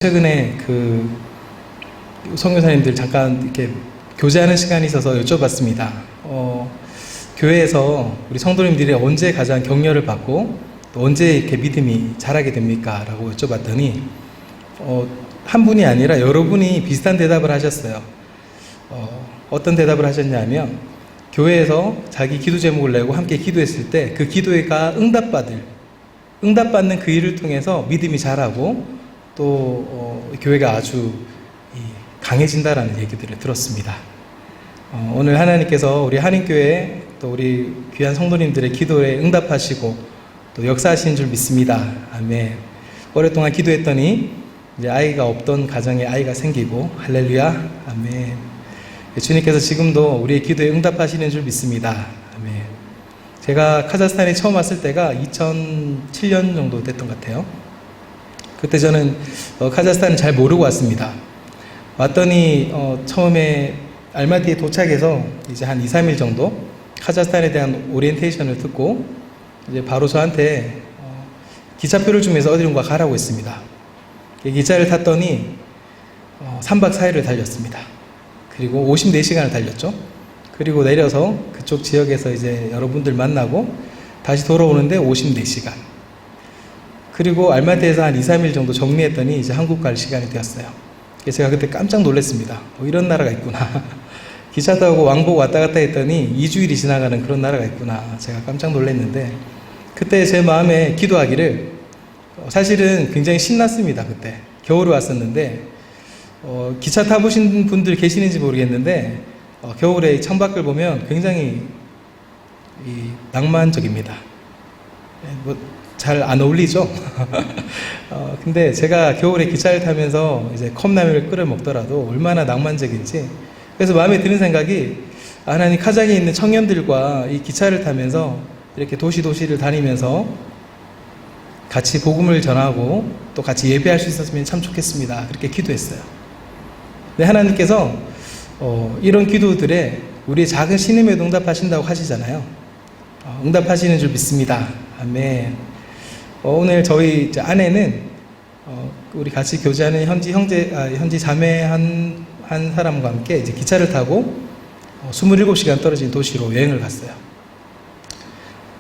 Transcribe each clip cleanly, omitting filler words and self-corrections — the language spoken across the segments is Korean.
최근에 선교사님들 잠깐 이렇게 교제하는 시간이 있어서 여쭤봤습니다. 교회에서 우리 성도님들이 언제 가장 격려를 받고 또 언제 이렇게 믿음이 자라게 됩니까? 라고 여쭤봤더니 한 분이 아니라 여러분이 비슷한 대답을 하셨어요. 어떤 대답을 하셨냐면 교회에서 자기 기도 제목을 내고 함께 기도했을 때 그 기도가 응답받는 그 일을 통해서 믿음이 자라고 또 교회가 아주 강해진다라는 얘기들을 들었습니다. 오늘 하나님께서 우리 한인교회 또 우리 귀한 성도님들의 기도에 응답하시고 또 역사하시는 줄 믿습니다. 아멘. 오랫동안 기도했더니 이제 아이가 없던 가정에 아이가 생기고 할렐루야. 아멘. 주님께서 지금도 우리의 기도에 응답하시는 줄 믿습니다. 아멘. 제가 카자흐스탄에 처음 왔을 때가 2007년 정도 됐던 것 같아요. 그때 저는 카자흐스탄을 잘 모르고 왔습니다. 왔더니 처음에 알마티에 도착해서 이제 한 2, 3일 정도 카자흐스탄에 대한 오리엔테이션을 듣고 이제 바로 저한테 기차표를 주면서 어디론가 가라고 했습니다. 기차를 탔더니 3박 4일을 달렸습니다. 그리고 54시간을 달렸죠. 그리고 내려서 그쪽 지역에서 이제 여러분들 만나고 다시 돌아오는데 54시간. 그리고 알마티에서 한 2, 3일 정도 정리했더니 이제 한국 갈 시간이 되었어요. 제가 그때 깜짝 놀랐습니다. 이런 나라가 있구나. 기차 타고 왕복 왔다 갔다 했더니 2주일이 지나가는 그런 나라가 있구나. 제가 깜짝 놀랐는데 그때 제 마음에 기도하기를 사실은 굉장히 신났습니다. 그때 겨울에 왔었는데 기차 타보신 분들 계시는지 모르겠는데 겨울에 창밖을 보면 굉장히 낭만적입니다. 잘 안 어울리죠? 근데 제가 겨울에 기차를 타면서 이제 컵라면을 끓여 먹더라도 얼마나 낭만적인지 그래서 마음에 드는 생각이 하나님 카자흐에 있는 청년들과 이 기차를 타면서 이렇게 도시를 다니면서 같이 복음을 전하고 또 같이 예배할 수 있었으면 참 좋겠습니다. 그렇게 기도했어요. 근데 하나님께서 이런 기도들에 우리의 작은 신임에도 응답하신다고 하시잖아요. 응답하시는 줄 믿습니다. 아멘. 오늘 저희 아내는 우리 같이 교제하는 현지 자매 한 사람과 함께 이제 기차를 타고 27시간 떨어진 도시로 여행을 갔어요.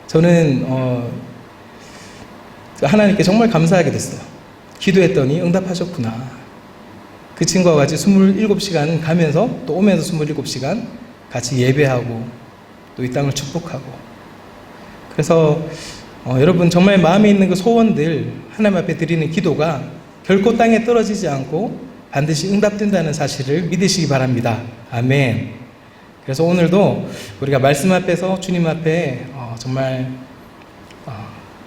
저는 하나님께 정말 감사하게 됐어요. 기도했더니 응답하셨구나. 그 친구와 같이 27시간 가면서 또 오면서 27시간 같이 예배하고 또 이 땅을 축복하고 그래서 여러분 정말 마음에 있는 그 소원들 하나님 앞에 드리는 기도가 결코 땅에 떨어지지 않고 반드시 응답된다는 사실을 믿으시기 바랍니다. 아멘. 그래서 오늘도 우리가 말씀 앞에서 주님 앞에 정말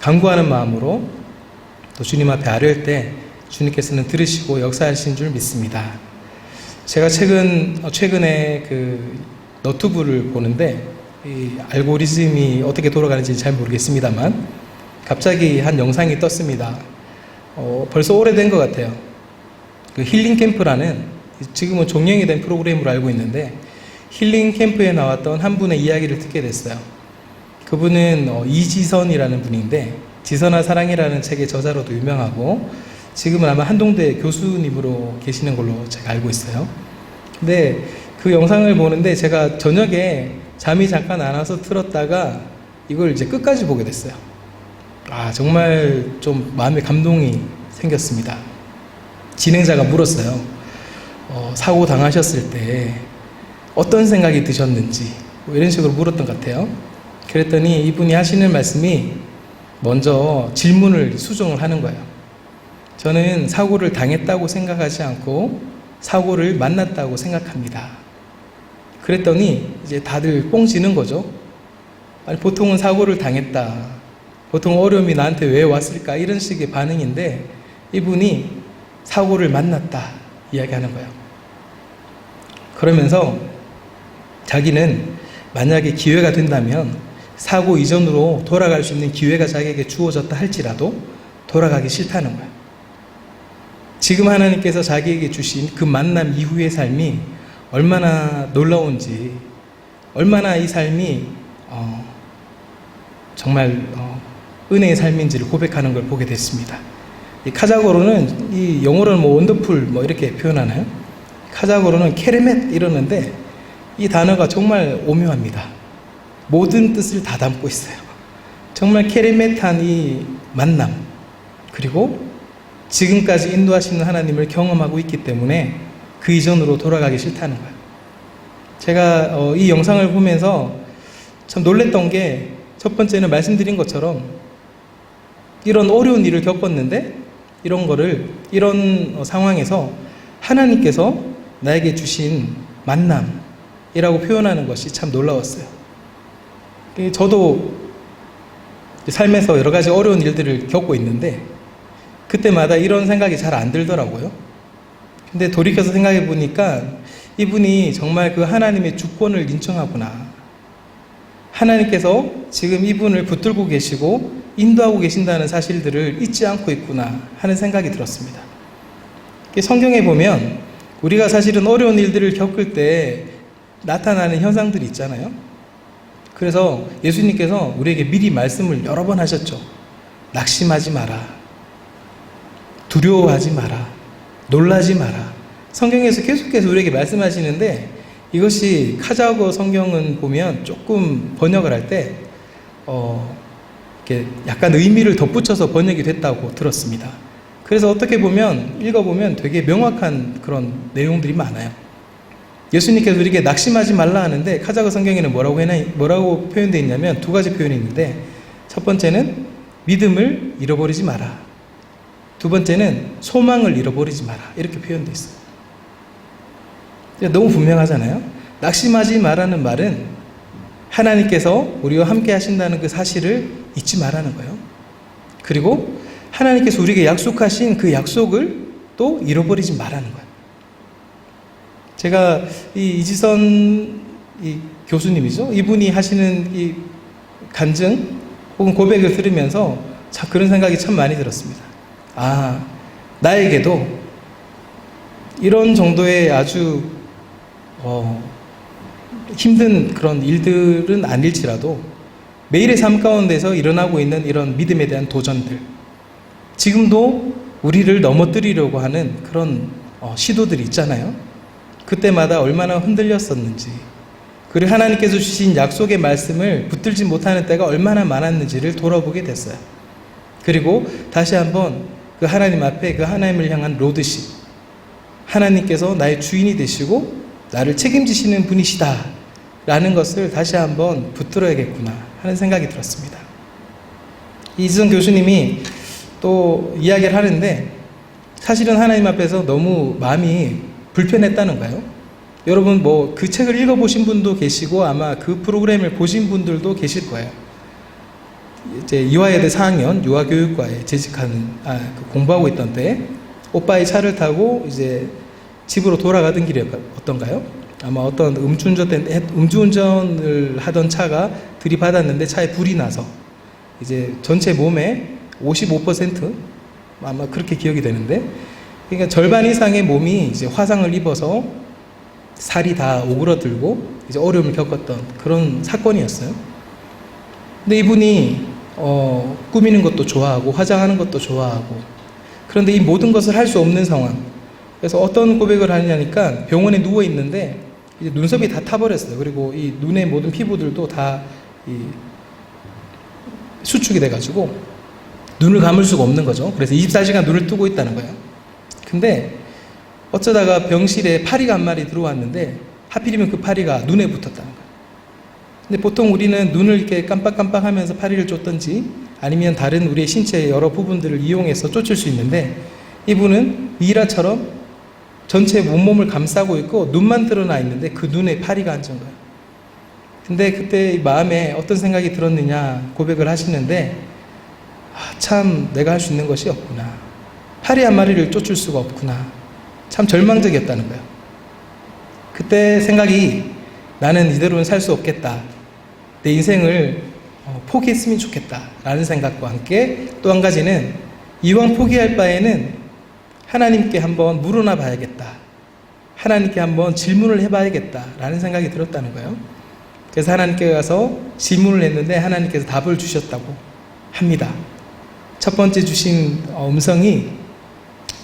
간구하는 마음으로 또 주님 앞에 아뢰을 때 주님께서는 들으시고 역사하신 줄 믿습니다. 제가 최근에 그 너튜브를 보는데 이 알고리즘이 어떻게 돌아가는지 잘 모르겠습니다만 갑자기 한 영상이 떴습니다. 벌써 오래된 것 같아요. 그 힐링 캠프라는 지금은 종영이 된 프로그램으로 알고 있는데 힐링 캠프에 나왔던 한 분의 이야기를 듣게 됐어요. 그분은 이지선이라는 분인데 지선아 사랑이라는 책의 저자로도 유명하고 지금은 아마 한동대 교수님으로 계시는 걸로 제가 알고 있어요. 근데 그 영상을 보는데 제가 저녁에 잠이 잠깐 안 와서 틀었다가 이걸 이제 끝까지 보게 됐어요. 정말 좀 마음에 감동이 생겼습니다. 진행자가 물었어요. 사고 당하셨을 때 어떤 생각이 드셨는지 이런 식으로 물었던 것 같아요. 그랬더니 이분이 하시는 말씀이 먼저 질문을 수정을 하는 거예요. 저는 사고를 당했다고 생각하지 않고 사고를 만났다고 생각합니다. 그랬더니 이제 다들 뽕지는 거죠. 아니 보통은 사고를 당했다. 보통 어려움이 나한테 왜 왔을까? 이런 식의 반응인데 이분이 사고를 만났다 이야기하는 거예요. 그러면서 자기는 만약에 기회가 된다면 사고 이전으로 돌아갈 수 있는 기회가 자기에게 주어졌다 할지라도 돌아가기 싫다는 거예요. 지금 하나님께서 자기에게 주신 그 만남 이후의 삶이 얼마나 놀라운지, 얼마나 이 삶이 정말 은혜의 삶인지를 고백하는 걸 보게 됐습니다. 이 카자고로는 이 영어로는 뭐 원더풀 뭐 이렇게 표현하나요? 카자고로는 케레멧 이러는데 이 단어가 정말 오묘합니다. 모든 뜻을 다 담고 있어요. 정말 케레멧한 이 만남, 그리고 지금까지 인도하시는 하나님을 경험하고 있기 때문에 그 이전으로 돌아가기 싫다는 거예요. 제가 이 영상을 보면서 참 놀랬던 게, 첫 번째는 말씀드린 것처럼 이런 어려운 일을 겪었는데 이런 상황에서 하나님께서 나에게 주신 만남이라고 표현하는 것이 참 놀라웠어요. 저도 삶에서 여러 가지 어려운 일들을 겪고 있는데 그때마다 이런 생각이 잘 안 들더라고요. 근데 돌이켜서 생각해 보니까 이분이 정말 그 하나님의 주권을 인정하구나, 하나님께서 지금 이분을 붙들고 계시고 인도하고 계신다는 사실들을 잊지 않고 있구나 하는 생각이 들었습니다. 성경에 보면 우리가 사실은 어려운 일들을 겪을 때 나타나는 현상들이 있잖아요. 그래서 예수님께서 우리에게 미리 말씀을 여러 번 하셨죠. 낙심하지 마라, 두려워하지 마라, 놀라지 마라. 성경에서 계속해서 우리에게 말씀하시는데, 이것이 카자고 성경은 보면 조금 번역을 할 때 이렇게 약간 의미를 덧붙여서 번역이 됐다고 들었습니다. 그래서 어떻게 보면 읽어보면 되게 명확한 그런 내용들이 많아요. 예수님께서 우리에게 낙심하지 말라 하는데 카자고 성경에는 뭐라고 표현되어 있냐면 두 가지 표현이 있는데, 첫 번째는 믿음을 잃어버리지 마라, 두 번째는 소망을 잃어버리지 마라, 이렇게 표현되어 있어요. 너무 분명하잖아요. 낙심하지 마라는 말은 하나님께서 우리와 함께 하신다는 그 사실을 잊지 말라는 거예요. 그리고 하나님께서 우리에게 약속하신 그 약속을 또 잃어버리지 말라는 거예요. 제가 이지선 교수님이죠. 이분이 하시는 이 간증 혹은 고백을 들으면서 참 그런 생각이 참 많이 들었습니다. 아, 나에게도 이런 정도의 아주 힘든 그런 일들은 아닐지라도 매일의 삶 가운데서 일어나고 있는 이런 믿음에 대한 도전들, 지금도 우리를 넘어뜨리려고 하는 그런 시도들이 있잖아요. 그때마다 얼마나 흔들렸었는지, 그리고 하나님께서 주신 약속의 말씀을 붙들지 못하는 때가 얼마나 많았는지를 돌아보게 됐어요. 그리고 다시 한번 그 하나님 앞에 그 하나님을 향한 로드십, 하나님께서 나의 주인이 되시고 나를 책임지시는 분이시다 라는 것을 다시 한번 붙들어야겠구나 하는 생각이 들었습니다. 이지선 교수님이 또 이야기를 하는데, 사실은 하나님 앞에서 너무 마음이 불편했다는 거예요. 여러분 뭐 그 책을 읽어보신 분도 계시고 아마 그 프로그램을 보신 분들도 계실 거예요. 이제 이화여대 4학년 유아교육과에 재직하는 공부하고 있던 때 오빠의 차를 타고 이제 집으로 돌아가던 길이었던가요? 아마 어떤 음주운전을 하던 차가 들이받았는데 차에 불이 나서 이제 전체 몸의 55% 아마 그렇게 기억이 되는데, 그러니까 절반 이상의 몸이 이제 화상을 입어서 살이 다 오그러들고 이제 어려움을 겪었던 그런 사건이었어요. 근데 이분이 꾸미는 것도 좋아하고 화장하는 것도 좋아하고, 그런데 이 모든 것을 할 수 없는 상황. 그래서 어떤 고백을 하냐니까 병원에 누워 있는데 이제 눈썹이 다 타버렸어요. 그리고 이 눈의 모든 피부들도 다 수축이 돼가지고 눈을 감을 수가 없는 거죠. 그래서 24시간 눈을 뜨고 있다는 거예요. 근데 어쩌다가 병실에 파리가 한 마리 들어왔는데 하필이면 그 파리가 눈에 붙었다는 거예요. 근데 보통 우리는 눈을 이렇게 깜빡깜빡 하면서 파리를 쫓든지 아니면 다른 우리의 신체의 여러 부분들을 이용해서 쫓을 수 있는데, 이분은 미라처럼 전체 온몸을 감싸고 있고 눈만 드러나 있는데 그 눈에 파리가 앉은 거예요. 근데 그때 마음에 어떤 생각이 들었느냐 고백을 하시는데, 참 내가 할 수 있는 것이 없구나, 파리 한 마리를 쫓을 수가 없구나, 참 절망적이었다는 거예요. 그때 생각이, 나는 이대로는 살 수 없겠다, 내 인생을 포기했으면 좋겠다 라는 생각과 함께 또 한 가지는, 이왕 포기할 바에는 하나님께 한번 물어나 봐야겠다, 하나님께 한번 질문을 해봐야겠다 라는 생각이 들었다는 거예요. 그래서 하나님께 가서 질문을 했는데 하나님께서 답을 주셨다고 합니다. 첫 번째 주신 음성이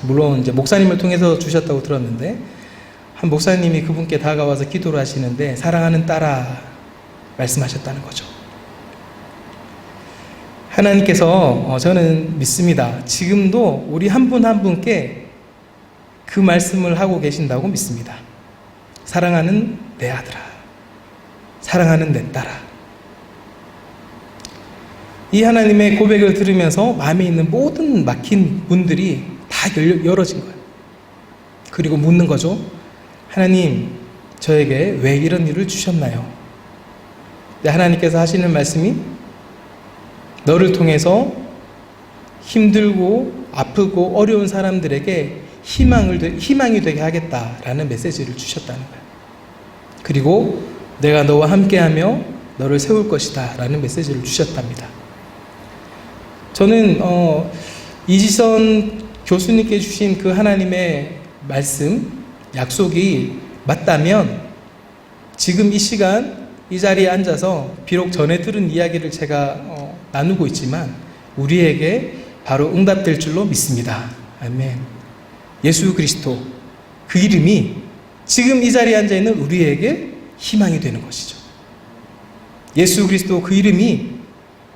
물론 이제 목사님을 통해서 주셨다고 들었는데 한 목사님이 그분께 다가와서 기도를 하시는데 사랑하는 딸아 말씀하셨다는 거죠. 하나님께서 저는 믿습니다. 지금도 우리 한 분 한 분께 그 말씀을 하고 계신다고 믿습니다. 사랑하는 내 아들아, 사랑하는 내 딸아. 이 하나님의 고백을 들으면서 마음에 있는 모든 막힌 문들이 다 열어진 거예요. 그리고 묻는 거죠. 하나님, 저에게 왜 이런 일을 주셨나요? 하나님께서 하시는 말씀이 너를 통해서 힘들고 아프고 어려운 사람들에게 희망이 되게 하겠다라는 메시지를 주셨다는 거예요. 그리고 내가 너와 함께하며 너를 세울 것이다 라는 메시지를 주셨답니다. 저는 이지선 교수님께 주신 그 하나님의 말씀, 약속이 맞다면 지금 이 시간 이 자리에 앉아서 비록 전에 들은 이야기를 제가 나누고 있지만 우리에게 바로 응답될 줄로 믿습니다. 아멘. 예수 그리스도 그 이름이 지금 이 자리에 앉아있는 우리에게 희망이 되는 것이죠. 예수 그리스도 그 이름이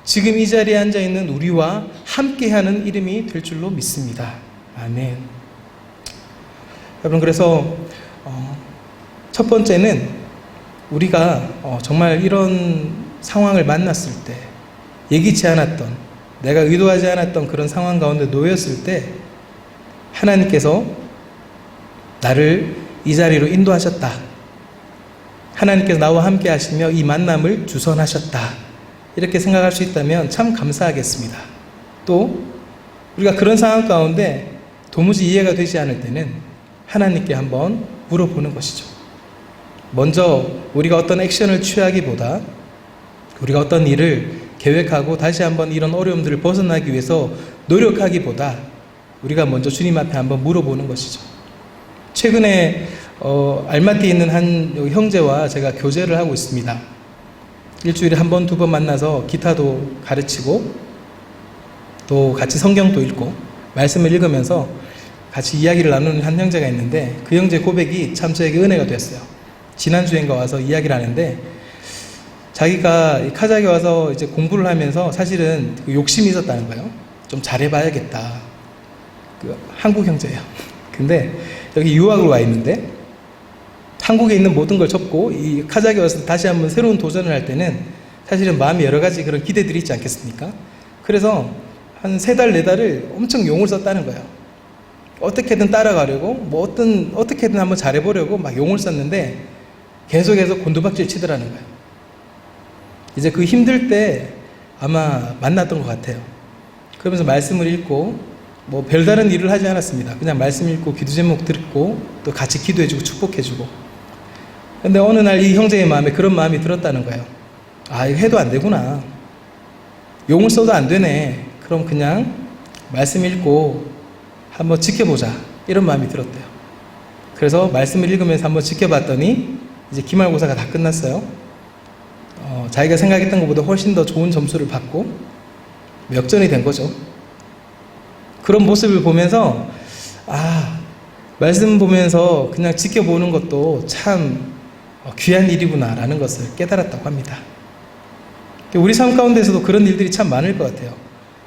지금 이 자리에 앉아있는 우리와 함께하는 이름이 될 줄로 믿습니다. 아멘. 여러분, 그래서 첫 번째는 우리가 정말 이런 상황을 만났을 때 예기치 않았던, 내가 의도하지 않았던 그런 상황 가운데 놓였을 때 하나님께서 나를 이 자리로 인도하셨다. 하나님께서 나와 함께 하시며 이 만남을 주선하셨다. 이렇게 생각할 수 있다면 참 감사하겠습니다. 또 우리가 그런 상황 가운데 도무지 이해가 되지 않을 때는 하나님께 한번 물어보는 것이죠. 먼저 우리가 어떤 액션을 취하기보다 우리가 어떤 일을 계획하고 다시 한번 이런 어려움들을 벗어나기 위해서 노력하기보다 우리가 먼저 주님 앞에 한번 물어보는 것이죠. 최근에 알마티에 있는 한 형제와 제가 교제를 하고 있습니다. 일주일에 한 번, 두 번 만나서 기타도 가르치고 또 같이 성경도 읽고 말씀을 읽으면서 같이 이야기를 나누는 한 형제가 있는데 그 형제 고백이 참 저에게 은혜가 되었어요. 지난주인가 와서 이야기를 하는데 자기가 카자흐에 와서 이제 공부를 하면서 사실은 욕심이 있었다는 거예요. 좀 잘해봐야겠다. 한국 형제예요. 근데 여기 유학을 와 있는데 한국에 있는 모든 걸 접고 이 카자흐에 와서 다시 한번 새로운 도전을 할 때는 사실은 마음에 여러 가지 그런 기대들이 있지 않겠습니까? 그래서 한 3달, 4달을 엄청 용을 썼다는 거예요. 어떻게든 따라가려고, 어떻게든 한번 잘해보려고 막 용을 썼는데 계속해서 곤두박질 치더라는 거예요. 이제 그 힘들 때 아마 만났던 것 같아요. 그러면서 말씀을 읽고 뭐 별다른 일을 하지 않았습니다. 그냥 말씀 읽고 기도 제목 듣고 또 같이 기도해주고 축복해주고. 근데 어느 날 이 형제의 마음에 그런 마음이 들었다는 거예요. 아, 이거 해도 안 되구나. 용을 써도 안 되네. 그럼 그냥 말씀 읽고 한번 지켜보자. 이런 마음이 들었대요. 그래서 말씀을 읽으면서 한번 지켜봤더니 이제 기말고사가 다 끝났어요. 자기가 생각했던 것보다 훨씬 더 좋은 점수를 받고 역전이 된 거죠. 그런 모습을 보면서 말씀 보면서 그냥 지켜보는 것도 참 귀한 일이구나라는 것을 깨달았다고 합니다. 우리 삶 가운데서도 그런 일들이 참 많을 것 같아요.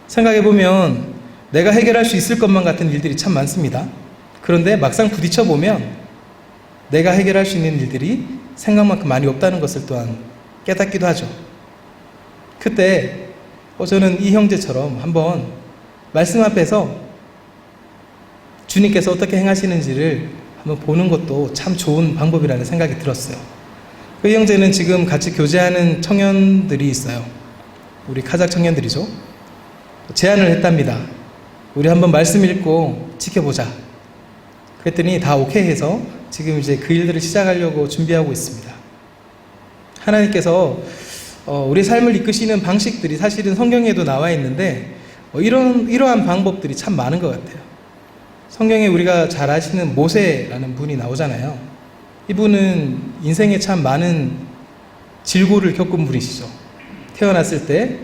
생각해보면 내가 해결할 수 있을 것만 같은 일들이 참 많습니다. 그런데 막상 부딪혀보면 내가 해결할 수 있는 일들이 생각만큼 많이 없다는 것을 또한 깨닫기도 하죠. 그때 저는 이 형제처럼 한번 말씀 앞에서 주님께서 어떻게 행하시는지를 한번 보는 것도 참 좋은 방법이라는 생각이 들었어요. 그 형제는 지금 같이 교제하는 청년들이 있어요. 우리 카자흐 청년들이죠. 제안을 했답니다. 우리 한번 말씀 읽고 지켜보자. 그랬더니 다 오케이 해서 지금 이제 그 일들을 시작하려고 준비하고 있습니다. 하나님께서 우리 삶을 이끄시는 방식들이 사실은 성경에도 나와 있는데 이러한 방법들이 참 많은 것 같아요. 성경에 우리가 잘 아시는 모세라는 분이 나오잖아요. 이분은 인생에 참 많은 질고를 겪은 분이시죠. 태어났을 때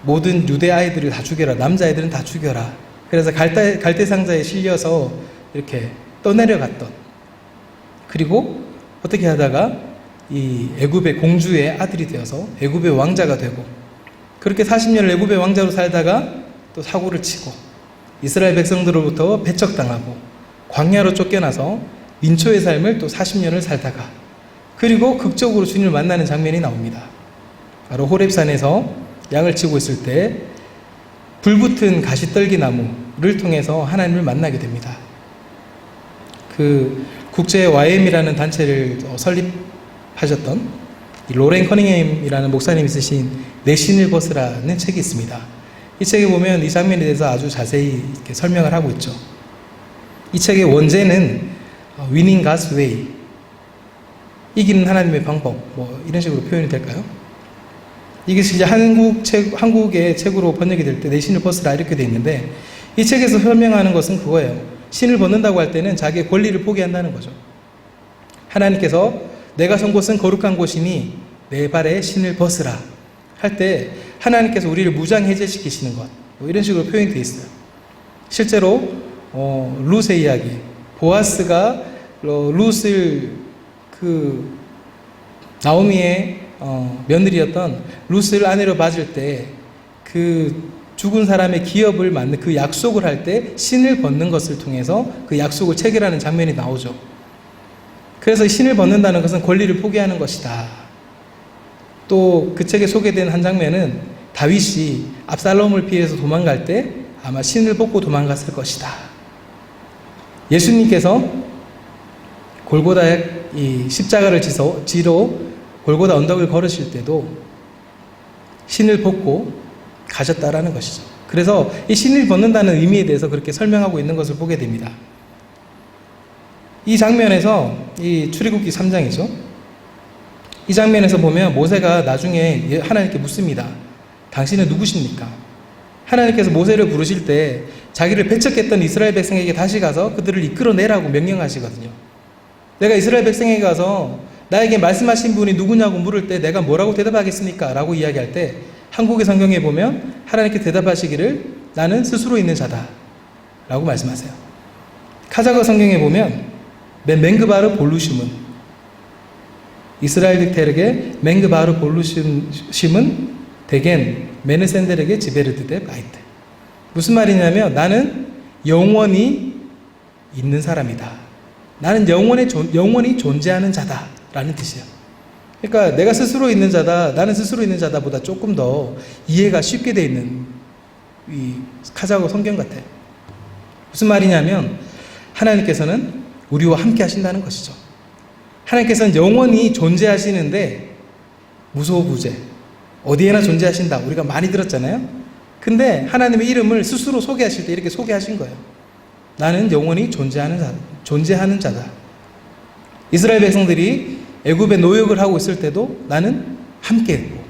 모든 유대 아이들을 다 죽여라. 남자아이들은 다 죽여라. 그래서 갈대 상자에 실려서 이렇게 떠내려갔던, 그리고 어떻게 하다가 이 애굽의 공주의 아들이 되어서 애굽의 왕자가 되고, 그렇게 40년을 애굽의 왕자로 살다가 또 사고를 치고 이스라엘 백성들로부터 배척당하고 광야로 쫓겨나서 민초의 삶을 또 40년을 살다가, 그리고 극적으로 주님을 만나는 장면이 나옵니다. 바로 호렙산에서 양을 치고 있을 때 불붙은 가시떨기 나무를 통해서 하나님을 만나게 됩니다. 그 국제 YM이라는 단체를 설립하셨던 로렌 커닝햄이라는 목사님이 쓰신 내 신을 벗으라는 책이 있습니다. 이 책에 보면 이 장면에 대해서 아주 자세히 이렇게 설명을 하고 있죠. 이 책의 원제는 Winning God's Way, 이기는 하나님의 방법, 뭐 이런 식으로 표현이 될까요? 이게 진짜 한국의 책으로 번역이 될 때 내 신을 벗으라 이렇게 되어 있는데, 이 책에서 설명하는 것은 그거예요. 신을 벗는다고 할 때는 자기의 권리를 포기한다는 거죠. 하나님께서 내가 선 곳은 거룩한 곳이니 내 발에 신을 벗으라 할 때 하나님께서 우리를 무장해제시키시는 것, 뭐 이런 식으로 표현이 되어 있어요. 실제로 룻의 이야기, 보아스가 룻을 나오미의 며느리였던 룻을 아내로 맞을 때 그 죽은 사람의 기업을 맞는 그 약속을 할 때 신을 벗는 것을 통해서 그 약속을 체결하는 장면이 나오죠. 그래서 신을 벗는다는 것은 권리를 포기하는 것이다. 또 그 책에 소개된 한 장면은 다윗이 압살롬을 피해서 도망갈 때 아마 신을 벗고 도망갔을 것이다. 예수님께서 골고다에 이 십자가를 지러 골고다 언덕을 걸으실 때도 신을 벗고 가셨다라는 것이죠. 그래서 이 신을 벗는다는 의미에 대해서 그렇게 설명하고 있는 것을 보게 됩니다. 이 장면에서, 이 출애굽기 3장이죠. 이 장면에서 보면 모세가 나중에 하나님께 묻습니다. 당신은 누구십니까? 하나님께서 모세를 부르실 때 자기를 배척했던 이스라엘 백성에게 다시 가서 그들을 이끌어내라고 명령하시거든요. 내가 이스라엘 백성에게 가서 나에게 말씀하신 분이 누구냐고 물을 때 내가 뭐라고 대답하겠습니까? 라고 이야기할 때 한국의 성경에 보면 하나님께 대답하시기를 나는 스스로 있는 자다 라고 말씀하세요. 카자흐 성경에 보면 맹그바르 볼루심은, 이스라엘릭들에게 맹그바르 볼루심은 대겐 메네센델에게 지베르드데 바이트. 무슨 말이냐면 나는 영원히 있는 사람이다. 나는 영원히 존재하는 자다 라는 뜻이에요. 그러니까 내가 스스로 있는 자다, 나는 스스로 있는 자다보다 조금 더 이해가 쉽게 되어 있는 이 카자흐 성경 같아요. 무슨 말이냐면 하나님께서는 우리와 함께 하신다는 것이죠. 하나님께서는 영원히 존재하시는데 무소부재, 어디에나 존재하신다. 우리가 많이 들었잖아요. 근데 하나님의 이름을 스스로 소개하실 때 이렇게 소개하신 거예요. 나는 영원히 존재하는 자다. 이스라엘 백성들이 애굽의 노역을 하고 있을 때도 나는 함께했고,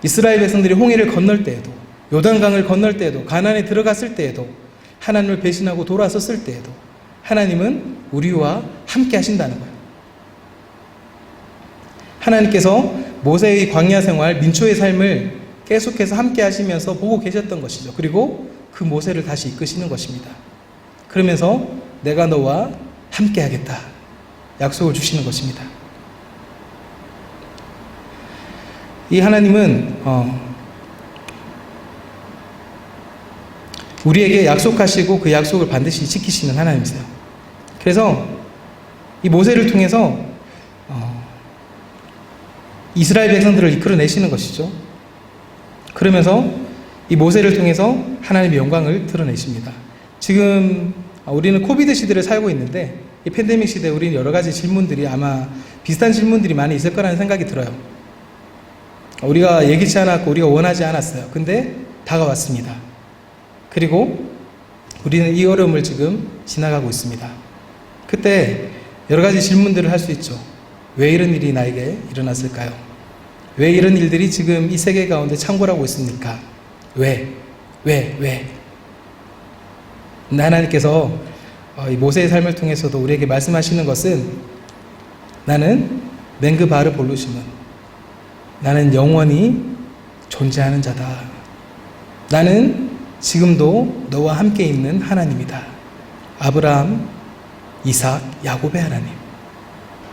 이스라엘 백성들이 홍해를 건널 때에도, 요단강을 건널 때에도, 가나안에 들어갔을 때에도, 하나님을 배신하고 돌아섰을 때에도 하나님은 우리와 함께 하신다는 거예요. 하나님께서 모세의 광야 생활, 민초의 삶을 계속해서 함께 하시면서 보고 계셨던 것이죠. 그리고 그 모세를 다시 이끄시는 것입니다. 그러면서 내가 너와 함께 하겠다 약속을 주시는 것입니다. 이 하나님은 우리에게 약속하시고 그 약속을 반드시 지키시는 하나님이세요. 그래서 이 모세를 통해서 이스라엘 백성들을 이끌어내시는 것이죠. 그러면서 이 모세를 통해서 하나님의 영광을 드러내십니다. 지금 우리는 코비드 시대를 살고 있는데 이 팬데믹 시대에 우리는 여러 가지 질문들이 아마 비슷한 질문들이 많이 있을 거라는 생각이 들어요. 우리가 예기치 않았고 우리가 원하지 않았어요. 근데 다가왔습니다. 그리고 우리는 이 어려움을 지금 지나가고 있습니다. 그때 여러 가지 질문들을 할 수 있죠. 왜 이런 일이 나에게 일어났을까요? 왜 이런 일들이 지금 이 세계 가운데 창궐하고 있습니까? 왜? 하나님께서 이 모세의 삶을 통해서도 우리에게 말씀하시는 것은 나는 맹그바르 볼루심은 나는 영원히 존재하는 자다. 나는 지금도 너와 함께 있는 하나님이다. 아브라함, 이삭, 야곱의 하나님.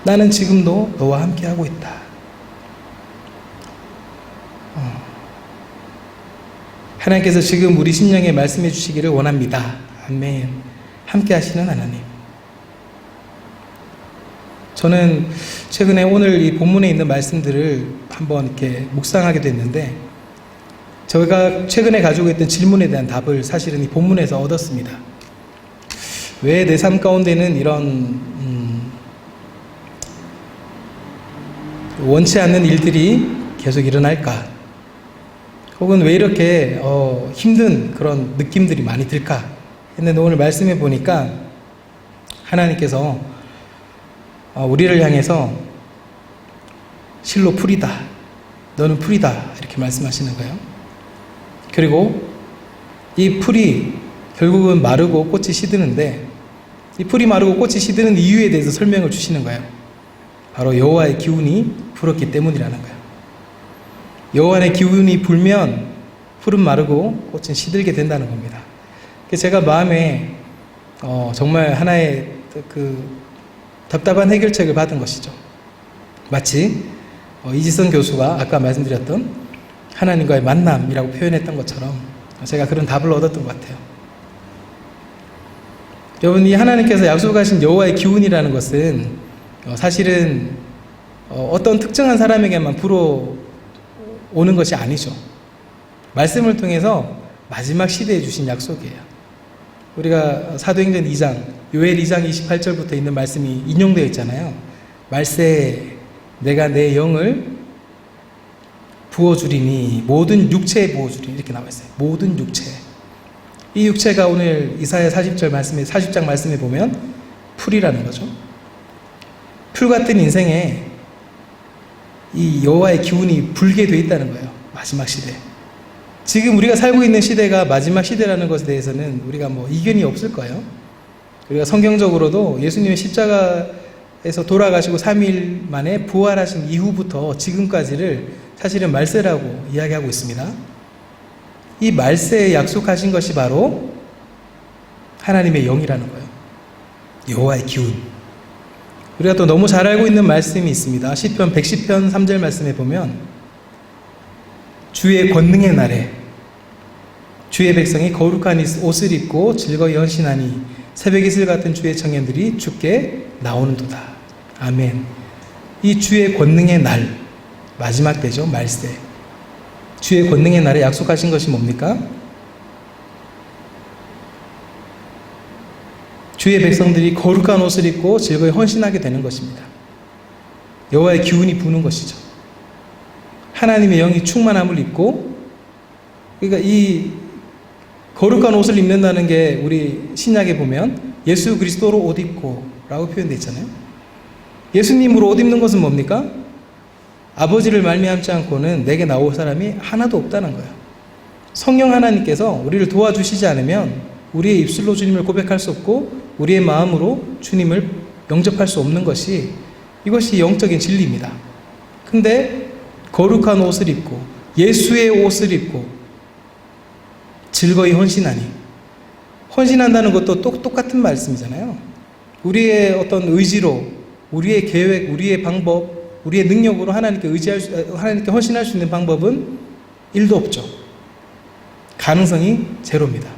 나는 지금도 너와 함께 하고 있다. 하나님께서 지금 우리 심령에 말씀해 주시기를 원합니다. 아멘. 함께 하시는 하나님. 저는 최근에 오늘 이 본문에 있는 말씀들을 한번 이렇게 묵상하게 됐는데, 저희가 최근에 가지고 있던 질문에 대한 답을 사실은 이 본문에서 얻었습니다. 왜 내 삶 가운데는 이런 원치 않는 일들이 계속 일어날까? 혹은 왜 이렇게 힘든 그런 느낌들이 많이 들까? 했는데 오늘 말씀해 보니까 하나님께서 우리를 향해서 실로 풀이다. 너는 풀이다. 이렇게 말씀하시는 거예요. 그리고 이 풀이 결국은 마르고 꽃이 시드는데, 이 풀이 마르고 꽃이 시드는 이유에 대해서 설명을 주시는 거예요. 바로 여호와의 기운이 불었기 때문이라는 거예요. 여호와의 기운이 불면 풀은 마르고 꽃은 시들게 된다는 겁니다. 제가 마음에 정말 하나의 그 답답한 해결책을 받은 것이죠. 마치 이지선 교수가 아까 말씀드렸던 하나님과의 만남이라고 표현했던 것처럼 제가 그런 답을 얻었던 것 같아요. 여러분, 이 하나님께서 약속하신 여호와의 기운이라는 것은 사실은 어떤 특정한 사람에게만 불어오는 것이 아니죠. 말씀을 통해서 마지막 시대에 주신 약속이에요. 우리가 사도행전 2장, 요엘 2장 28절부터 있는 말씀이 인용되어 있잖아요. 말세에 내가 내 영을 부어주리니 모든 육체에 부어주리니, 이렇게 나와 있어요. 모든 육체. 이 육체가 오늘 이사야 40장 말씀에 보면 풀이라는 거죠. 풀 같은 인생에 이 여호와의 기운이 불게 돼 있다는 거예요. 마지막 시대. 지금 우리가 살고 있는 시대가 마지막 시대라는 것에 대해서는 우리가 이견이 없을 거예요. 우리가 성경적으로도 예수님의 십자가에서 돌아가시고 3일 만에 부활하신 이후부터 지금까지를 사실은 말세라고 이야기하고 있습니다. 이 말세에 약속하신 것이 바로 하나님의 영이라는 거예요. 여호와의 기운. 우리가 또 너무 잘 알고 있는 말씀이 있습니다. 시편 110편 3절 말씀에 보면 주의 권능의 날에 주의 백성이 거룩한 옷을 입고 즐거이 헌신하니 새벽 이슬 같은 주의 청년들이 주께 나오는도다. 아멘. 이 주의 권능의 날, 마지막 때죠. 말세. 주의 권능의 날에 약속하신 것이 뭡니까? 주의 백성들이 거룩한 옷을 입고 즐거이 헌신하게 되는 것입니다. 여호와의 기운이 부는 것이죠. 하나님의 영이 충만함을 입고, 그러니까 이 거룩한 옷을 입는다는 게 우리 신약에 보면 예수 그리스도로 옷 입고 라고 표현되어 있잖아요. 예수님으로 옷 입는 것은 뭡니까? 아버지를 말미암지 않고는 내게 나올 사람이 하나도 없다는 거예요. 성령 하나님께서 우리를 도와주시지 않으면 우리의 입술로 주님을 고백할 수 없고 우리의 마음으로 주님을 영접할 수 없는 것이, 이것이 영적인 진리입니다. 근데 거룩한 옷을 입고 예수의 옷을 입고 즐거이 헌신하니, 헌신한다는 것도 똑같은 말씀이잖아요. 우리의 어떤 의지로, 우리의 계획, 우리의 방법, 우리의 능력으로 하나님께 하나님께 헌신할 수 있는 방법은 1도 없죠. 가능성이 제로입니다.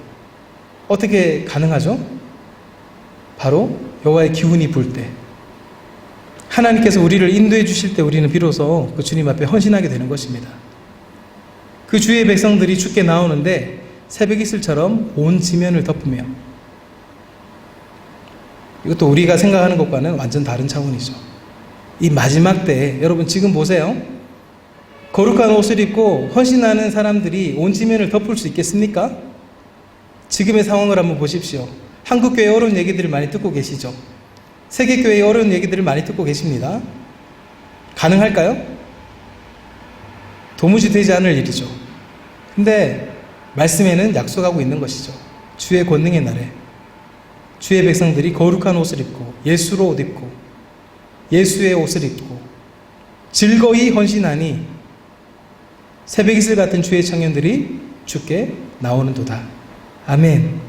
어떻게 가능하죠? 바로 여호와의 기운이 불 때, 하나님께서 우리를 인도해 주실 때 우리는 비로소 그 주님 앞에 헌신하게 되는 것입니다. 그 주의 백성들이 주께 나오는데 새벽 이슬처럼 온 지면을 덮으며, 이것도 우리가 생각하는 것과는 완전 다른 차원이죠. 이 마지막 때에 여러분 지금 보세요. 거룩한 옷을 입고 헌신하는 사람들이 온 지면을 덮을 수 있겠습니까? 지금의 상황을 한번 보십시오. 한국교회 어려운 얘기들을 많이 듣고 계시죠? 세계교회의 어려운 얘기들을 많이 듣고 계십니다. 가능할까요? 도무지 되지 않을 일이죠. 근데 말씀에는 약속하고 있는 것이죠. 주의 권능의 날에 주의 백성들이 거룩한 옷을 입고 예수로 옷 입고 예수의 옷을 입고 즐거이 헌신하니 새벽 이슬 같은 주의 청년들이 주께 나오는도다. 아멘.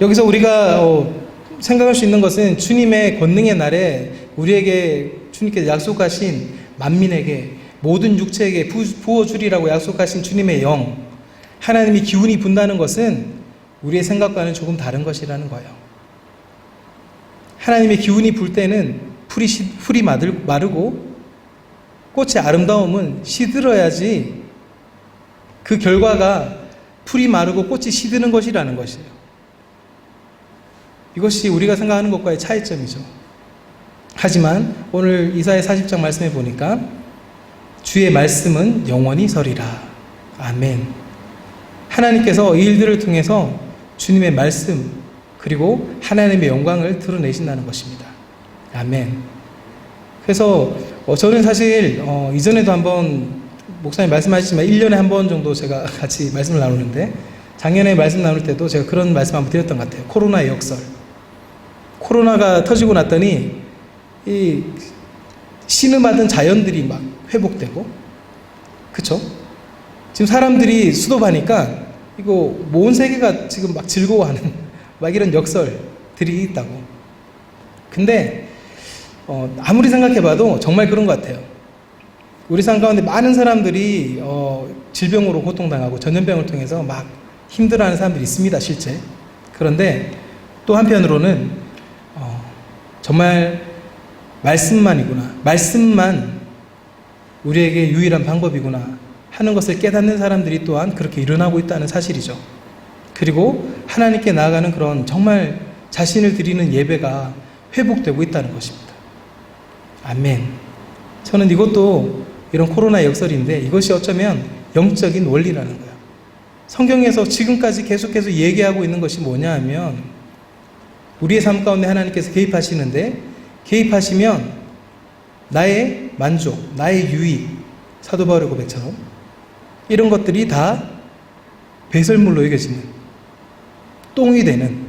여기서 우리가 생각할 수 있는 것은 주님의 권능의 날에 우리에게 주님께서 약속하신 만민에게 모든 육체에게 부어주리라고 약속하신 주님의 영, 하나님이 기운이 분다는 것은 우리의 생각과는 조금 다른 것이라는 거예요. 하나님의 기운이 불 때는 풀이 마르고 꽃의 아름다움은 시들어야지 그 결과가 풀이 마르고 꽃이 시드는 것이라는 것이에요. 이것이 우리가 생각하는 것과의 차이점이죠. 하지만 오늘 이사야 40장 말씀해 보니까 주의 말씀은 영원히 서리라. 아멘. 하나님께서 이 일들을 통해서 주님의 말씀 그리고 하나님의 영광을 드러내신다는 것입니다. 아멘. 그래서 저는 사실 이전에도 한번 목사님 말씀하시지만 1년에 한 번 정도 제가 같이 말씀을 나누는데 작년에 말씀 나눌 때도 제가 그런 말씀 한번 드렸던 것 같아요. 코로나의 역설. 코로나가 터지고 났더니 이 신음하던 자연들이 막 회복되고, 그쵸? 지금 사람들이 수도하니까 이거 온 세계가 지금 막 즐거워하는 막 이런 역설들이 있다고. 근데 아무리 생각해봐도 정말 그런 것 같아요. 우리 삶 가운데 많은 사람들이 질병으로 고통당하고 전염병을 통해서 막 힘들어하는 사람들이 있습니다, 실제. 그런데 또 한편으로는 정말 말씀만이구나, 말씀만 우리에게 유일한 방법이구나 하는 것을 깨닫는 사람들이 또한 그렇게 일어나고 있다는 사실이죠. 그리고 하나님께 나아가는 그런 정말 자신을 드리는 예배가 회복되고 있다는 것입니다. 아멘. 저는 이것도 이런 코로나 역설인데 이것이 어쩌면 영적인 원리라는 거예요. 성경에서 지금까지 계속해서 얘기하고 있는 것이 뭐냐 하면 우리의 삶 가운데 하나님께서 개입하시는데 개입하시면 나의 만족, 나의 유익, 사도 바울의 고백처럼 이런 것들이 다 배설물로 여겨지는, 똥이 되는,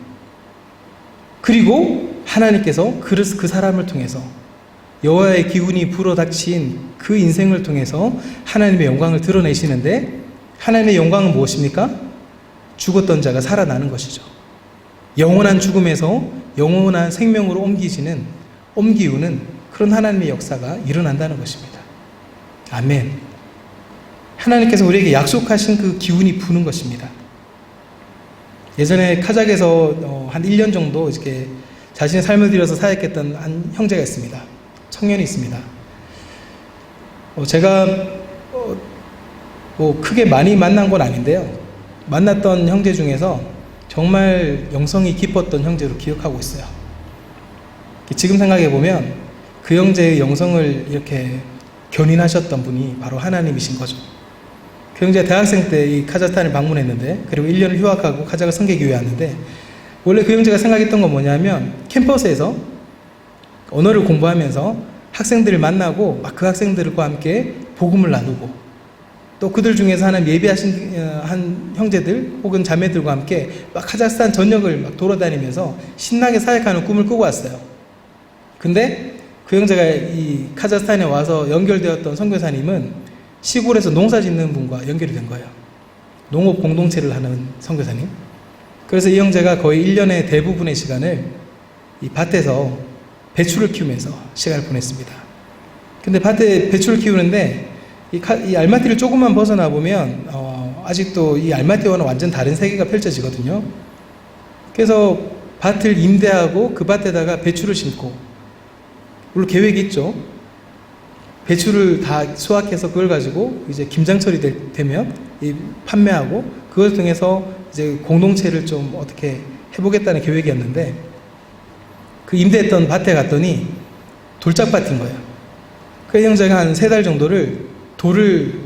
그리고 하나님께서 그 사람을 통해서 여호와의 기운이 불어닥친 그 인생을 통해서 하나님의 영광을 드러내시는데 하나님의 영광은 무엇입니까? 죽었던 자가 살아나는 것이죠. 영원한 죽음에서 영원한 생명으로 옮기우는 그런 하나님의 역사가 일어난다는 것입니다. 아멘. 하나님께서 우리에게 약속하신 그 기운이 부는 것입니다. 예전에 카작에서 한 1년 정도 이렇게 자신의 삶을 들여서 사역했던 한 형제가 있습니다. 청년이 있습니다. 제가 크게 많이 만난 건 아닌데요. 만났던 형제 중에서 정말 영성이 깊었던 형제로 기억하고 있어요. 지금 생각해 보면 그 형제의 영성을 이렇게 견인하셨던 분이 바로 하나님이신 거죠. 그 형제가 대학생 때 이 카자흐스탄을 방문했는데, 그리고 1년을 휴학하고 카자흐 선교교회에 왔는데, 원래 그 형제가 생각했던 건 뭐냐면 캠퍼스에서 언어를 공부하면서 학생들을 만나고 막 그 학생들과 함께 복음을 나누고, 또 그들 중에서 하나님 예배하신 한 형제들 혹은 자매들과 함께 막 카자흐스탄 전역을 막 돌아다니면서 신나게 사역하는 꿈을 꾸고 왔어요. 근데 그 형제가 이 카자흐스탄에 와서 연결되었던 선교사님은 시골에서 농사 짓는 분과 연결이 된 거예요. 농업 공동체를 하는 선교사님. 그래서 이 형제가 거의 1년의 대부분의 시간을 이 밭에서 배추를 키우면서 시간을 보냈습니다. 근데 밭에 배추를 키우는데 이 알마티를 조금만 벗어나 보면 아직도 이 알마티와는 완전 다른 세계가 펼쳐지거든요. 그래서 밭을 임대하고 그 밭에다가 배추를 심고, 물론 계획이 있죠. 배추를 다 수확해서 그걸 가지고 이제 김장철이 되면 판매하고 그걸 통해서 이제 공동체를 좀 어떻게 해보겠다는 계획이었는데, 그 임대했던 밭에 갔더니 돌짝밭인 거예요. 그 형제가 한 3달 정도를 돌을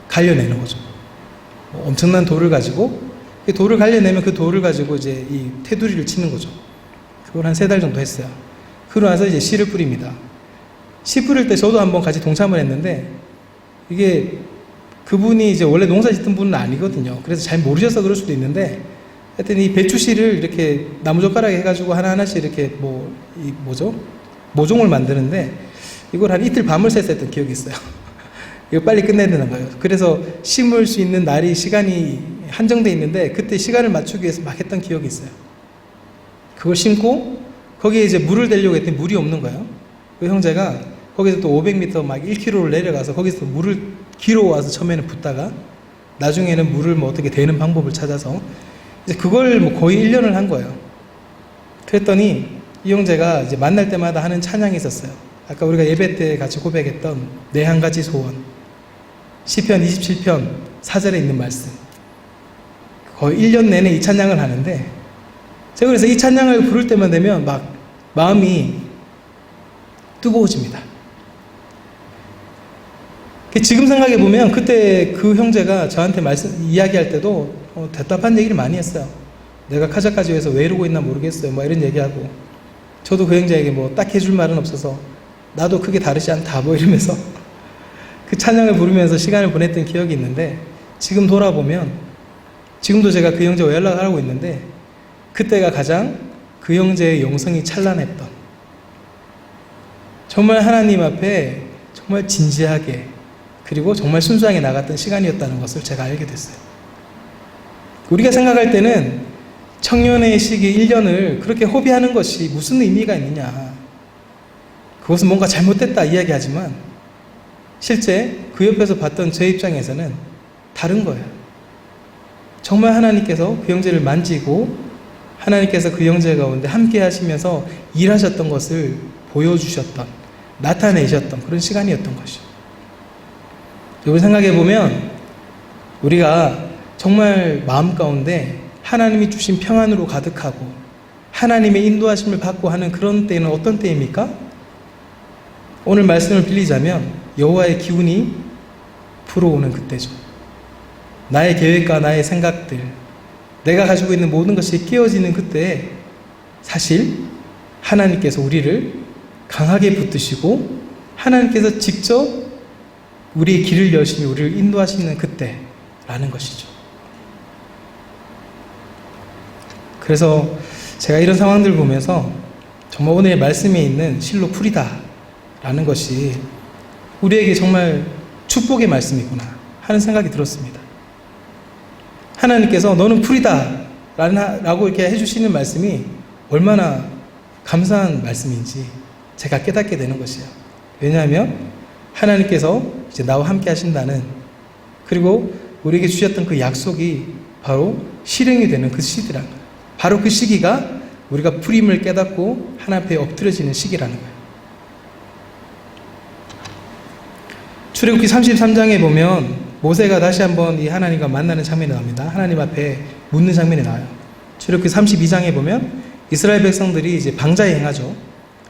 갈려내는 거죠. 엄청난 돌을 가지고, 돌을 갈려내면 그 돌을 가지고 이제 이 테두리를 치는 거죠. 그걸 한 3달 정도 했어요. 그러고 나서 이제 씨를 뿌립니다. 씨 뿌릴 때 저도 한번 같이 동참을 했는데, 이게 그분이 이제 원래 농사 짓던 분은 아니거든요. 그래서 잘 모르셔서 그럴 수도 있는데, 하여튼 이 배추씨를 이렇게 나무젓가락에 해가지고 하나하나씩 이렇게 모종을 만드는데, 이걸 한 이틀 밤을 샜었던 기억이 있어요. 이거 빨리 끝내야 되는 거예요. 그래서 심을 수 있는 날이 시간이 한정돼 있는데 그때 시간을 맞추기 위해서 막 했던 기억이 있어요. 그걸 심고 거기에 이제 물을 대려고 했더니 물이 없는 거예요. 그 형제가 거기서 또 500m 막 1km를 내려가서 거기서 물을 길어 와서 처음에는 붓다가 나중에는 물을 뭐 어떻게 대는 방법을 찾아서 이제 그걸 뭐 거의 1년을 한 거예요. 그랬더니 이 형제가 이제 만날 때마다 하는 찬양이 있었어요. 아까 우리가 예배 때 같이 고백했던 내 한 가지 소원, 시편 27편 4절에 있는 말씀, 거의 1년 내내 이 찬양을 하는데 제가 그래서 이 찬양을 부를 때만 되면 막 마음이 뜨거워집니다. 지금 생각해 보면 그때 그 형제가 저한테 이야기할 때도 답답한 얘기를 많이 했어요. 내가 카자카지오에서 왜 이러고 있나 모르겠어요. 뭐 이런 얘기하고 저도 그 형제에게 뭐 딱 해줄 말은 없어서 나도 크게 다르지 않다 뭐 이러면서 그 찬양을 부르면서 시간을 보냈던 기억이 있는데 지금 돌아보면 지금도 제가 그 형제와 연락을 하고 있는데 그때가 가장 그 형제의 영성이 찬란했던 정말 하나님 앞에 정말 진지하게 그리고 정말 순수하게 나갔던 시간이었다는 것을 제가 알게 됐어요. 우리가 생각할 때는 청년의 시기 1년을 그렇게 허비하는 것이 무슨 의미가 있느냐, 그것은 뭔가 잘못됐다 이야기하지만 실제 그 옆에서 봤던 제 입장에서는 다른 거예요. 정말 하나님께서 그 형제를 만지고 하나님께서 그 형제 가운데 함께 하시면서 일하셨던 것을 보여주셨던, 나타내셨던 그런 시간이었던 것이죠. 여러분 생각해 보면 우리가 정말 마음 가운데 하나님이 주신 평안으로 가득하고 하나님의 인도하심을 받고 하는 그런 때는 어떤 때입니까? 오늘 말씀을 빌리자면 여호와의 기운이 불어오는 그때죠. 나의 계획과 나의 생각들, 내가 가지고 있는 모든 것이 깨어지는 그때에 사실 하나님께서 우리를 강하게 붙드시고 하나님께서 직접 우리의 길을 여시며 우리를 인도하시는 그때라는 것이죠. 그래서 제가 이런 상황들을 보면서 정말 오늘의 말씀에 있는 실로 풀이다 라는 것이 우리에게 정말 축복의 말씀이구나 하는 생각이 들었습니다. 하나님께서 너는 풀이다 라고 이렇게 해주시는 말씀이 얼마나 감사한 말씀인지 제가 깨닫게 되는 것이에요. 왜냐하면 하나님께서 이제 나와 함께 하신다는, 그리고 우리에게 주셨던 그 약속이 바로 실행이 되는 그 시기라는 거예요. 바로 그 시기가 우리가 풀임을 깨닫고 하나님 앞에 엎드려지는 시기라는 거예요. 출애굽기 33장에 보면 모세가 다시 한번 이 하나님과 만나는 장면이 나옵니다. 하나님 앞에 묻는 장면이 나와요. 출애굽기 32장에 보면 이스라엘 백성들이 이제 방자에 행하죠.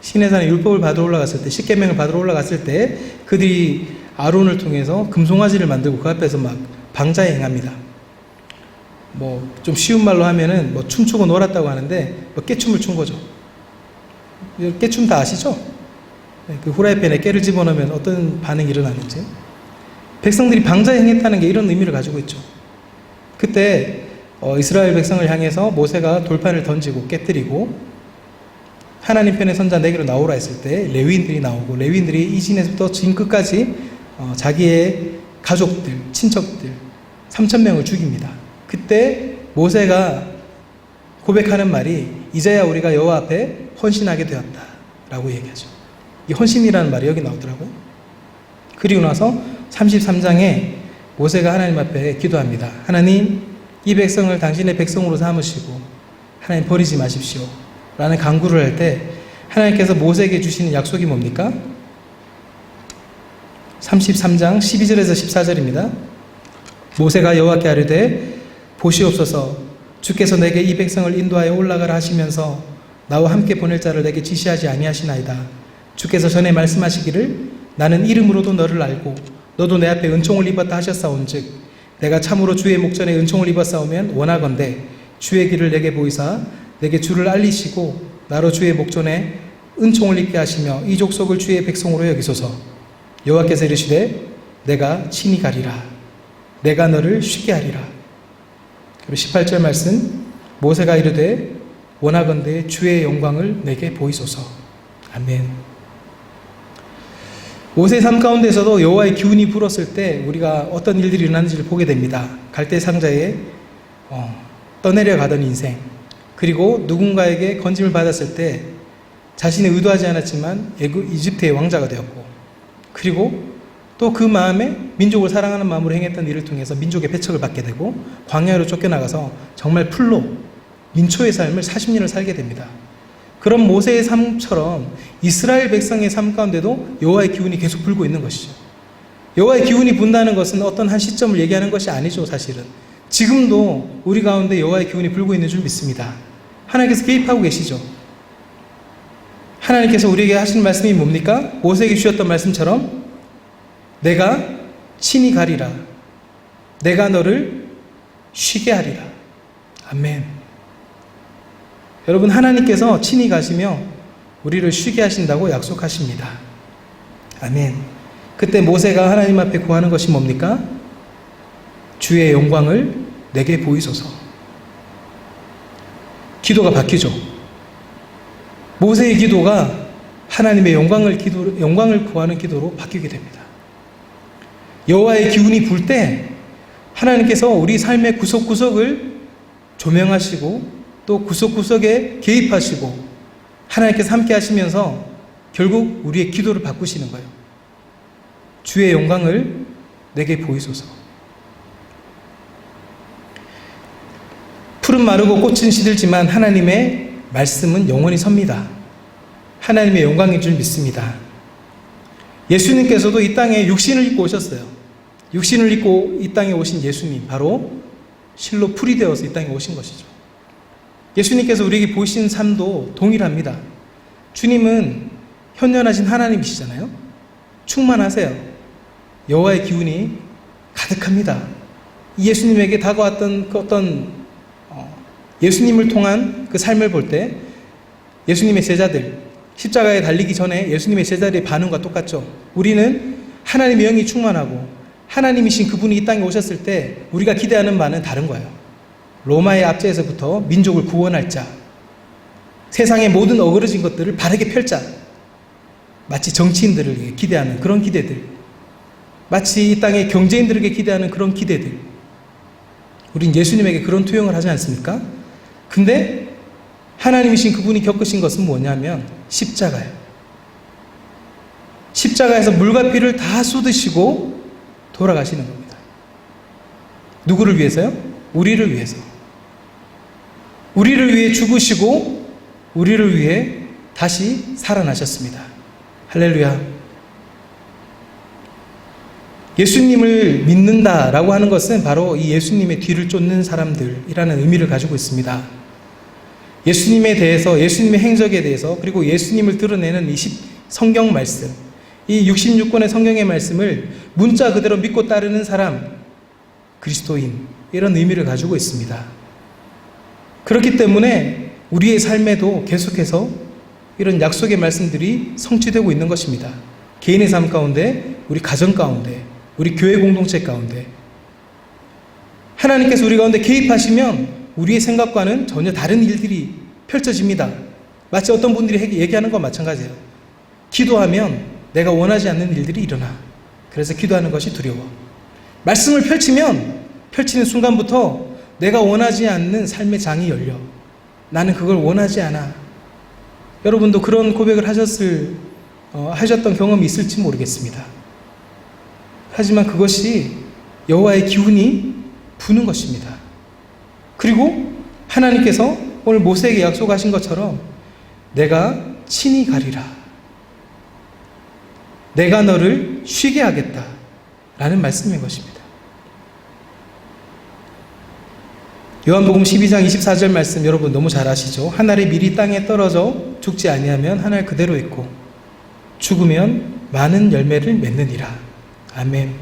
시내산에 율법을 받으러 올라갔을 때, 십계명을 받으러 올라갔을 때 그들이 아론을 통해서 금송아지를 만들고 그 앞에서 막 방자에 행합니다. 뭐 좀 쉬운 말로 하면은 뭐 춤추고 놀았다고 하는데 뭐 깨춤을 춘 거죠. 깨춤 다 아시죠? 그 후라이팬에 깨를 집어넣으면 어떤 반응이 일어나는지. 백성들이 방자에 행했다는 게 이런 의미를 가지고 있죠. 그때 이스라엘 백성을 향해서 모세가 돌판을 던지고 깨뜨리고 하나님 편의 선자 내게로 나오라 했을 때 레위인들이 나오고, 레위인들이 이 진에서부터 진 끝까지 자기의 가족들, 친척들 3,000명을 죽입니다. 그때 모세가 고백하는 말이 이제야 우리가 여호와 앞에 헌신하게 되었다 라고 얘기하죠. 이 헌신이라는 말이 여기 나오더라고요. 그리고 나서 33장에 모세가 하나님 앞에 기도합니다. 하나님, 이 백성을 당신의 백성으로 삼으시고 하나님 버리지 마십시오 라는 간구를 할 때 하나님께서 모세에게 주시는 약속이 뭡니까? 33장 12절에서 14절입니다. 모세가 여호와께 아뢰되 보시옵소서, 주께서 내게 이 백성을 인도하여 올라가라 하시면서 나와 함께 보낼 자를 내게 지시하지 아니하시나이다. 주께서 전에 말씀하시기를 나는 이름으로도 너를 알고 너도 내 앞에 은총을 입었다 하셨사온즉 내가 참으로 주의 목전에 은총을 입었사오면 원하건대 주의 길을 내게 보이사 내게 주를 알리시고 나로 주의 목전에 은총을 입게 하시며 이 족속을 주의 백성으로 여기소서. 여호와께서 이르시되 내가 친히 가리라. 내가 너를 쉽게 하리라. 그리고 18절 말씀, 모세가 이르되 원하건대 주의 영광을 내게 보이소서. 아멘. 모세의 삶 가운데서도 여호와의 기운이 불었을 때 우리가 어떤 일들이 일어나는지를 보게 됩니다. 갈대 상자에 떠내려가던 인생, 그리고 누군가에게 건짐을 받았을 때 자신이 의도하지 않았지만 이집트의 왕자가 되었고, 그리고 또 그 마음에 민족을 사랑하는 마음으로 행했던 일을 통해서 민족의 배척을 받게 되고 광야로 쫓겨나가서 정말 풀로 민초의 삶을 40년을 살게 됩니다. 그런 모세의 삶처럼 이스라엘 백성의 삶 가운데도 여호와의 기운이 계속 불고 있는 것이죠. 여호와의 기운이 분다는 것은 어떤 한 시점을 얘기하는 것이 아니죠. 사실은 지금도 우리 가운데 여호와의 기운이 불고 있는 줄 믿습니다. 하나님께서 개입하고 계시죠. 하나님께서 우리에게 하시는 말씀이 뭡니까? 모세에게 주셨던 말씀처럼 내가 친히 가리라. 내가 너를 쉬게 하리라. 아멘. 여러분, 하나님께서 친히 가시며 우리를 쉬게 하신다고 약속하십니다. 아멘. 그때 모세가 하나님 앞에 구하는 것이 뭡니까? 주의 영광을 내게 보이소서. 기도가 바뀌죠. 모세의 기도가 하나님의 영광을 구하는 기도로 바뀌게 됩니다. 여호와의 기운이 불 때 하나님께서 우리 삶의 구석구석을 조명하시고 또 구석구석에 개입하시고 하나님께서 함께 하시면서 결국 우리의 기도를 바꾸시는 거예요. 주의 영광을 내게 보이소서. 풀은 마르고 꽃은 시들지만 하나님의 말씀은 영원히 섭니다. 하나님의 영광인 줄 믿습니다. 예수님께서도 이 땅에 육신을 입고 오셨어요. 육신을 입고 이 땅에 오신 예수님, 바로 실로 풀이 되어서 이 땅에 오신 것이죠. 예수님께서 우리에게 보이신 삶도 동일합니다. 주님은 현존하신 하나님이시잖아요. 충만하세요. 여호와의 기운이 가득합니다. 예수님에게 다가왔던 그 어떤 예수님을 통한 그 삶을 볼 때 예수님의 제자들, 십자가에 달리기 전에 예수님의 제자들의 반응과 똑같죠. 우리는 하나님의 영이 충만하고 하나님이신 그분이 이 땅에 오셨을 때 우리가 기대하는 바는 다른 거예요. 로마의 압제에서부터 민족을 구원할 자, 세상의 모든 어그러진 것들을 바르게 펼 자, 마치 정치인들을 기대하는 그런 기대들, 마치 이 땅의 경제인들에게 기대하는 그런 기대들, 우린 예수님에게 그런 투영을 하지 않습니까? 근데 하나님이신 그분이 겪으신 것은 뭐냐면 십자가예요. 십자가에서 물과 피를 다 쏟으시고 돌아가시는 겁니다. 누구를 위해서요? 우리를 위해서. 우리를 위해 죽으시고 우리를 위해 다시 살아나셨습니다. 할렐루야. 예수님을 믿는다라고 하는 것은 바로 이 예수님의 뒤를 쫓는 사람들이라는 의미를 가지고 있습니다. 예수님에 대해서, 예수님의 행적에 대해서, 그리고 예수님을 드러내는 이 성경 말씀, 이 66권의 성경의 말씀을 문자 그대로 믿고 따르는 사람, 그리스도인, 이런 의미를 가지고 있습니다. 그렇기 때문에 우리의 삶에도 계속해서 이런 약속의 말씀들이 성취되고 있는 것입니다. 개인의 삶 가운데, 우리 가정 가운데, 우리 교회 공동체 가운데 하나님께서 우리 가운데 개입하시면 우리의 생각과는 전혀 다른 일들이 펼쳐집니다. 마치 어떤 분들이 얘기하는 것과 마찬가지예요. 기도하면 내가 원하지 않는 일들이 일어나. 그래서 기도하는 것이 두려워. 말씀을 펼치는 순간부터 내가 원하지 않는 삶의 장이 열려. 나는 그걸 원하지 않아. 여러분도 그런 고백을 하셨던 경험이 있을지 모르겠습니다. 하지만 그것이 여호와의 기운이 부는 것입니다. 그리고 하나님께서 오늘 모세에게 약속하신 것처럼 내가 친히 가리라. 내가 너를 쉬게 하겠다. 라는 말씀인 것입니다. 요한복음 12장 24절 말씀 여러분 너무 잘 아시죠? 한 알이 미리 땅에 떨어져 죽지 아니하면 한 알 그대로 있고 죽으면 많은 열매를 맺느니라. 아멘.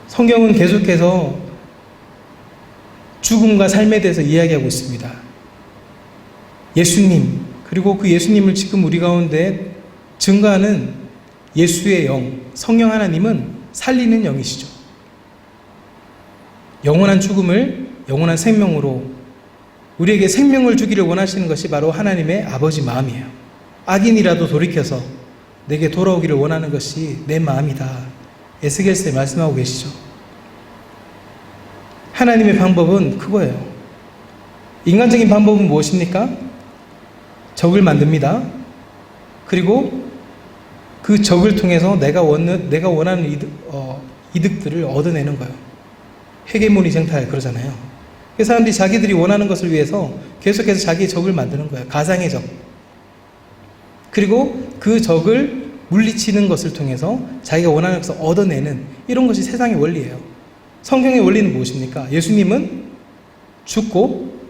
성경은 계속해서 죽음과 삶에 대해서 이야기하고 있습니다. 예수님, 그리고 그 예수님을 지금 우리 가운데 증거하는 예수의 영, 성령 하나님은 살리는 영이시죠. 영원한 죽음을 영원한 생명으로 우리에게 생명을 주기를 원하시는 것이 바로 하나님의 아버지 마음이에요. 악인이라도 돌이켜서 내게 돌아오기를 원하는 것이 내 마음이다. 에스겔서에 말씀하고 계시죠. 하나님의 방법은 그거예요. 인간적인 방법은 무엇입니까? 적을 만듭니다. 그리고 그 적을 통해서 내가 원하는 이득들을 얻어내는 거예요. 헤게모니 쟁탈 그러잖아요. 그 사람들이 자기들이 원하는 것을 위해서 계속해서 자기의 적을 만드는 거예요. 가상의 적. 그리고 그 적을 물리치는 것을 통해서 자기가 원하는 것을 얻어내는 이런 것이 세상의 원리예요. 성경의 원리는 무엇입니까? 예수님은 죽고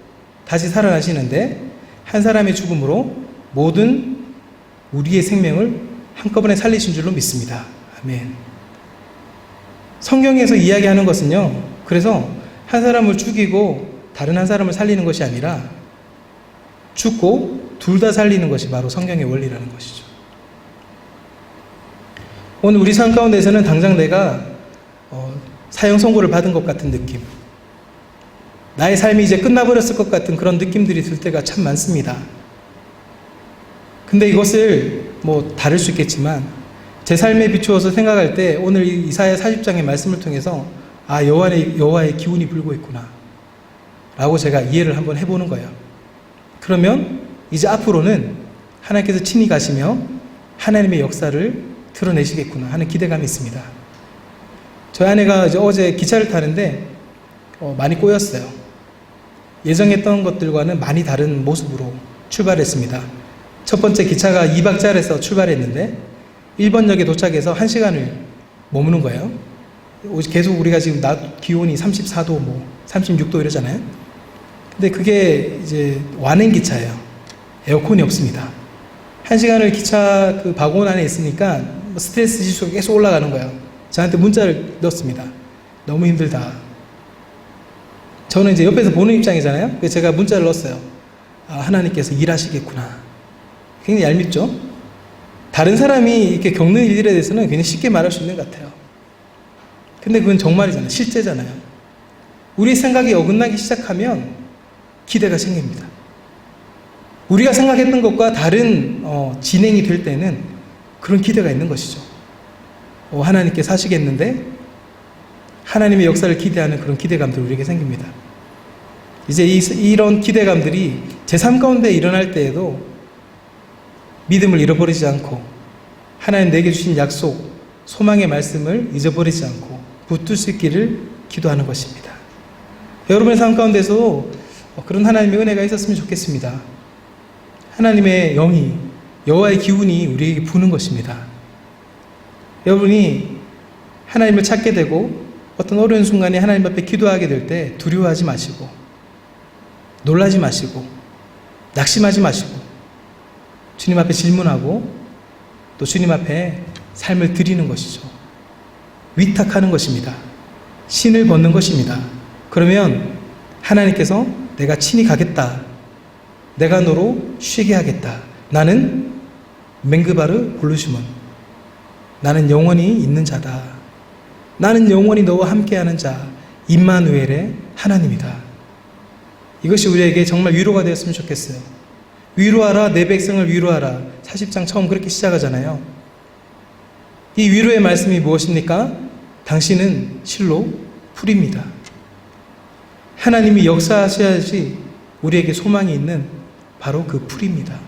다시 살아나시는데 한 사람의 죽음으로 모든 우리의 생명을 한꺼번에 살리신 줄로 믿습니다. 아멘. 성경에서 이야기하는 것은요, 그래서 한 사람을 죽이고 다른 한 사람을 살리는 것이 아니라 죽고 둘 다 살리는 것이 바로 성경의 원리라는 것이죠. 오늘 우리 삶 가운데서는 당장 내가 사형 선고를 받은 것 같은 느낌, 나의 삶이 이제 끝나버렸을 것 같은 그런 느낌들이 들 때가 참 많습니다. 근데 이것을 다를 수 있겠지만 제 삶에 비추어서 생각할 때 오늘 이사야 40장의 말씀을 통해서 여호와의 기운이 불고 있구나 라고 제가 이해를 한번 해보는 거예요. 그러면 이제 앞으로는 하나님께서 친히 가시며 하나님의 역사를 드러내시겠구나 하는 기대감이 있습니다. 저희 아내가 이제 어제 기차를 타는데 많이 꼬였어요. 예정했던 것들과는 많이 다른 모습으로 출발했습니다. 첫 번째 기차가 2박짜리에서 출발했는데 1번역에 도착해서 1시간을 머무는 거예요. 계속 우리가 지금 낮 기온이 34도, 36도 이러잖아요. 근데 그게 이제 완행 기차예요. 에어컨이 없습니다. 1시간을 기차 그 바구니 안에 있으니까 스트레스 지수가 계속 올라가는 거예요. 저한테 문자를 넣었습니다. 너무 힘들다. 저는 이제 옆에서 보는 입장이잖아요. 그래서 제가 문자를 넣었어요. 하나님께서 일하시겠구나. 굉장히 얄밉죠? 다른 사람이 이렇게 겪는 일들에 대해서는 굉장히 쉽게 말할 수 있는 것 같아요. 근데 그건 정말이잖아요. 실제잖아요. 우리 생각이 어긋나기 시작하면 기대가 생깁니다. 우리가 생각했던 것과 다른 진행이 될 때는 그런 기대가 있는 것이죠. 하나님께서 하시겠는데 하나님의 역사를 기대하는 그런 기대감들이 우리에게 생깁니다. 이제 이런 기대감들이 제 삶 가운데 일어날 때에도 믿음을 잃어버리지 않고 하나님 내게 주신 약속, 소망의 말씀을 잊어버리지 않고 붙들 수 있기를 기도하는 것입니다. 여러분의 삶 가운데서 그런 하나님의 은혜가 있었으면 좋겠습니다. 하나님의 영이, 여호와의 기운이 우리에게 부는 것입니다. 여러분이 하나님을 찾게 되고 어떤 어려운 순간에 하나님 앞에 기도하게 될 때 두려워하지 마시고 놀라지 마시고 낙심하지 마시고 주님 앞에 질문하고 또 주님 앞에 삶을 드리는 것이죠. 위탁하는 것입니다. 신을 벗는 것입니다. 그러면 하나님께서 내가 친히 가겠다. 내가 너로 쉬게 하겠다. 나는 맹그바르 골루시몬. 나는 영원히 있는 자다. 나는 영원히 너와 함께하는 자 임마누엘의 하나님이다. 이것이 우리에게 정말 위로가 되었으면 좋겠어요. 위로하라 내 백성을 위로하라. 40장 처음 그렇게 시작하잖아요. 이 위로의 말씀이 무엇입니까? 당신은 실로 풀입니다. 하나님이 역사하셔야지 우리에게 소망이 있는 바로 그 풀입니다.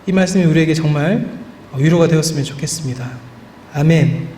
이 말씀이 우리에게 정말 위로가 되었으면 좋겠습니다. 아멘.